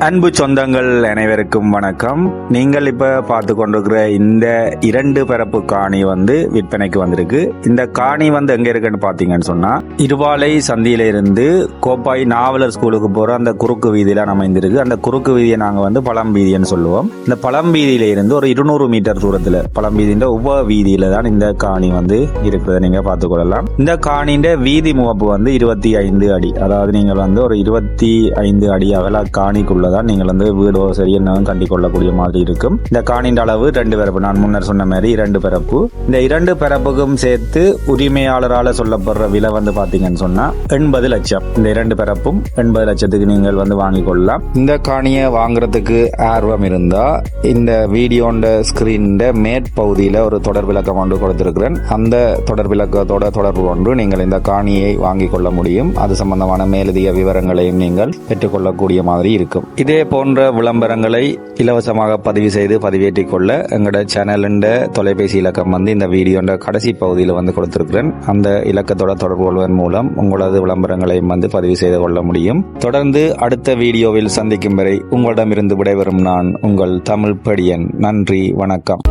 அன்பு சொந்தங்கள் அனைவருக்கும் வணக்கம். நீங்கள் இப்ப பார்த்து கொண்டிருக்கிற இந்த 2 பரப்பு காணி விற்பனைக்கு வந்திருக்கு. இந்த காணி எங்க இருக்குன்னு பாத்தீங்கன்னு சொன்னா, இருவாலை சந்தியில இருந்து கோப்பாய் நாவலர் ஸ்கூலுக்கு போற அந்த குறுக்கு வீதியில அமைந்திருக்கு. அந்த குறுக்கு வீதியை நாங்க பழம் வீதின்னு சொல்லுவோம். இந்த பழம் வீதியில இருந்து ஒரு 200 மீட்டர் தூரத்துல பழம் வீதியின் உப வீதியில தான் இந்த காணி இருக்கிறத நீங்க பார்த்துக் கொள்ளலாம். இந்த காணியின் வீதி முகப்பு 25 அடி. அதாவது நீங்கள் ஒரு 25 அடி அகல காணிக்குள்ள நீங்கள் வீடோ சரி என்ன கட்டி கொள்ளக்கூடிய மாதிரி இருக்கும். இந்த காணின் அளவு 2 பரப்பு. நான் முன்னர் சொன்ன மாதிரி 2 பரப்பு. இந்த 2 பரப்புக்கும் சேர்த்து உரிமையாளரால சொல்லப்படுற விலை பாத்தீங்கன்னு சொன்னா 80 லட்சம். இந்த 2 பரப்பும் 80 லட்சத்துக்கு நீங்கள் வாங்கிக் கொள்ளலாம். இந்த காணியை வாங்குறதுக்கு ஆர்வம் இருந்தா இந்த வீடியோண்ட ஸ்கிரீன் மேற்பகுதியில ஒரு தொடர் விளக்கம் ஒன்று கொடுத்திருக்கிறேன். அந்த தொடர் விளக்கத்தோட தொடர்பு கொண்டு நீங்கள் இந்த காணியை வாங்கிக் கொள்ள முடியும். அது சம்பந்தமான மேலதிக விவரங்களையும் நீங்கள் பெற்றுக்கொள்ளக்கூடிய மாதிரி இருக்கும். இதே போன்ற விளம்பரங்களை இலவசமாக பதிவு செய்து பதிவேற்றிக் கொள்ள எங்களோட சேனல் தொலைபேசி இலக்கம் இந்த வீடியோட கடைசி பகுதியில் கொடுத்திருக்கிறேன். அந்த இலக்கத்தோட தொடர்பு கொள்வதன் மூலம் உங்களது விளம்பரங்களை பதிவு செய்து கொள்ள முடியும். தொடர்ந்து அடுத்த வீடியோவில் சந்திக்கும் வரை உங்களிடமிருந்து விடைபெறும் நான் உங்கள் தமிழ் படியன். நன்றி, வணக்கம்.